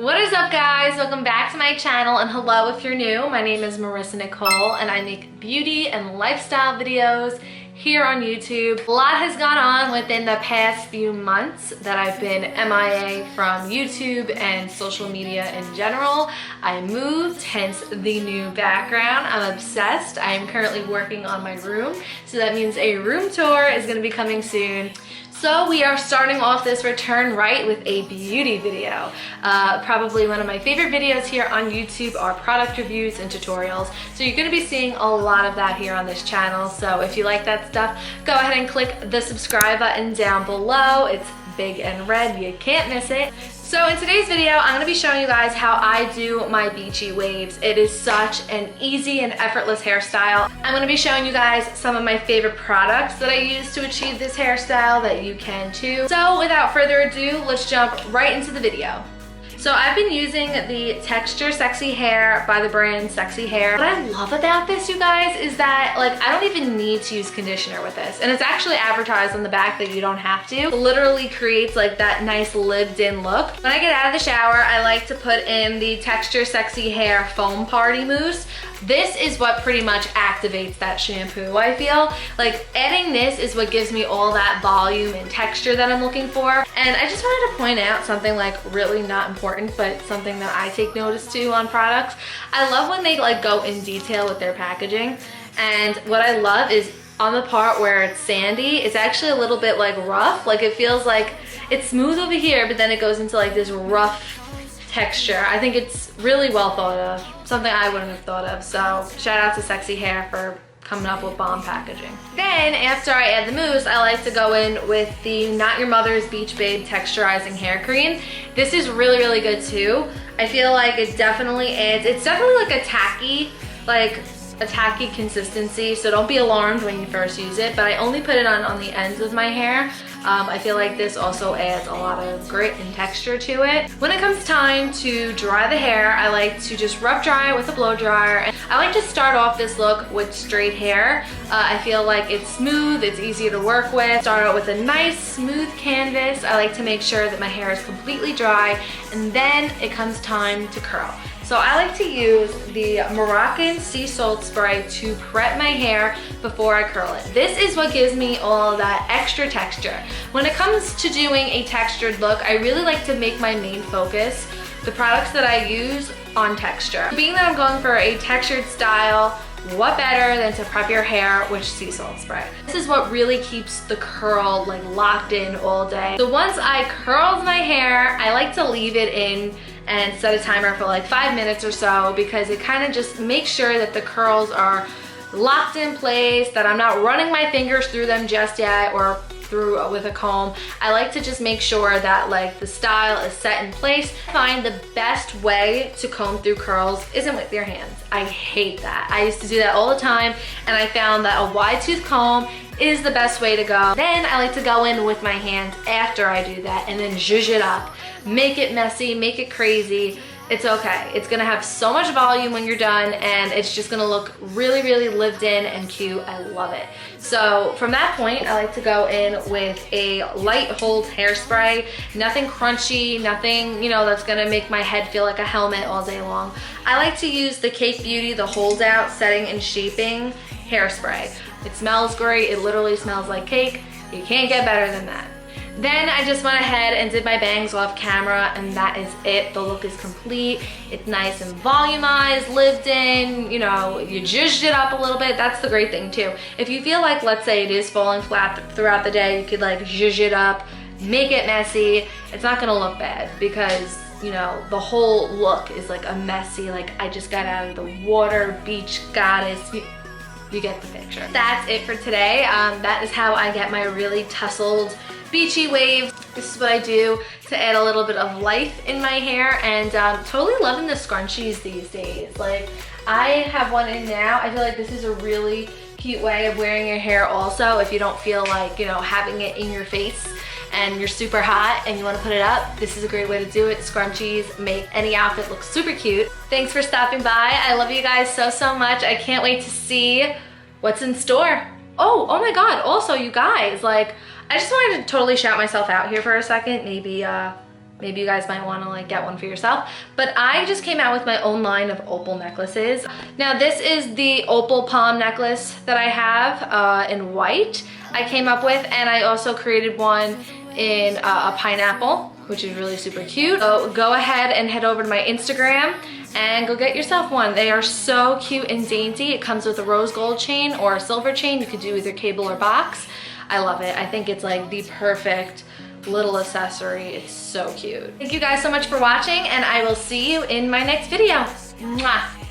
What is up, guys? Welcome back to my channel, and hello if you're new. My name is Marisa Nicole and I make beauty and lifestyle videos here on YouTube. A lot has gone on within the past few months that I've been MIA from YouTube and social media in general. I moved, hence the new background. I'm obsessed. I am currently working on my room, so that means a room tour is going to be coming soon. So we are starting off this return right with a beauty video. Probably one of my favorite videos here on YouTube are product reviews and tutorials. So you're gonna be seeing a lot of that here on this channel. So if you like that stuff, go ahead and click the subscribe button down below. It's big and red, you can't miss it. So in today's video, I'm gonna be showing you guys how I do my beachy waves. It is such an easy and effortless hairstyle. I'm gonna be showing you guys some of my favorite products that I use to achieve this hairstyle that you can too. So without further ado, let's jump right into the video. So I've been using the Texture Sexy Hair by the brand Sexy Hair. What I love about this, you guys, is that I don't even need to use conditioner with this. And it's actually advertised on the back that you don't have to. It literally creates that nice lived-in look. When I get out of the shower, I like to put in the Texture Sexy Hair Foam Party Mousse. This is what pretty much activates that shampoo, I feel. Adding this is what gives me all that volume and texture that I'm looking for. And I just wanted to point out something really not important, but something that I take notice to on products. I love when they go in detail with their packaging. And what I love is on the part where it's sandy, it's actually a little bit rough. It feels like it's smooth over here, but then it goes into this rough texture. I think it's really well thought of, something I wouldn't have thought of. So shout out to Sexy Hair for coming up with bomb packaging. Then after I add the mousse, I like to go in with the Not Your Mother's Beach Babe Texturizing Hair Cream. This is really, really good too. I feel like it definitely adds, it's definitely a tacky consistency, so don't be alarmed when you first use it, but I only put it on the ends of my hair. I feel like this also adds a lot of grit and texture to it. When it comes time to dry the hair, I like to just rough dry it with a blow dryer. And I like to start off this look with straight hair. I feel like it's smooth, it's easy to work with. Start out with a nice smooth canvas. I like to make sure that my hair is completely dry, and then it comes time to curl. So I like to use the Moroccan Sea Salt Spray to prep my hair before I curl it. This is what gives me all that extra texture. When it comes to doing a textured look, I really like to make my main focus the products that I use on texture. Being that I'm going for a textured style, what better than to prep your hair with sea salt spray? This is what really keeps the curl locked in all day. So once I curled my hair, I like to leave it in and set a timer for 5 minutes or so, because it kind of just makes sure that the curls are locked in place, that I'm not running my fingers through them just yet or through with a comb. I like to just make sure that the style is set in place. I find the best way to comb through curls isn't with your hands. I hate that. I used to do that all the time, and I found that a wide tooth comb is the best way to go. Then I like to go in with my hands after I do that and then zhuzh it up. Make it messy, make it crazy. It's okay. It's gonna have so much volume when you're done, and it's just gonna look really, really lived in and cute. I love it. So from that point, I like to go in with a light hold hairspray. Nothing crunchy, nothing, that's gonna make my head feel like a helmet all day long. I like to use the Cake Beauty, the Hold Out Setting and Shaping Hairspray. It smells great. It literally smells like cake. You can't get better than that. Then I just went ahead and did my bangs off camera, and that is it. The look is complete. It's nice and volumized, lived in, you zhuzhed it up a little bit. That's the great thing too. If you feel let's say it is falling flat throughout the day, you could zhuzh it up, make it messy. It's not gonna look bad, because the whole look is a messy, I just got out of the water, beach goddess. You get the picture. That's it for today. That is how I get my really tussled beachy waves. This is what I do to add a little bit of life in my hair, and totally loving the scrunchies these days. I have one in now. I feel like this is a really cute way of wearing your hair also, if you don't feel having it in your face and you're super hot and you want to put it up. This is a great way to do it. Scrunchies make any outfit look super cute. Thanks for stopping by. I love you guys so, so much. I can't wait to see what's in store. Oh my God. Also, you guys, I just wanted to totally shout myself out here for a second. Maybe maybe you guys might want to like get one for yourself. But I just came out with my own line of opal necklaces. Now this is the opal palm necklace that I have in white I came up with, and I also created one in a pineapple, which is really super cute. So go ahead and head over to my Instagram and go get yourself one. They are so cute and dainty. It comes with a rose gold chain or a silver chain. You could do either cable or box. I love it. I think it's like the perfect little accessory. It's so cute. Thank you guys so much for watching, and I will see you in my next video. Mwah.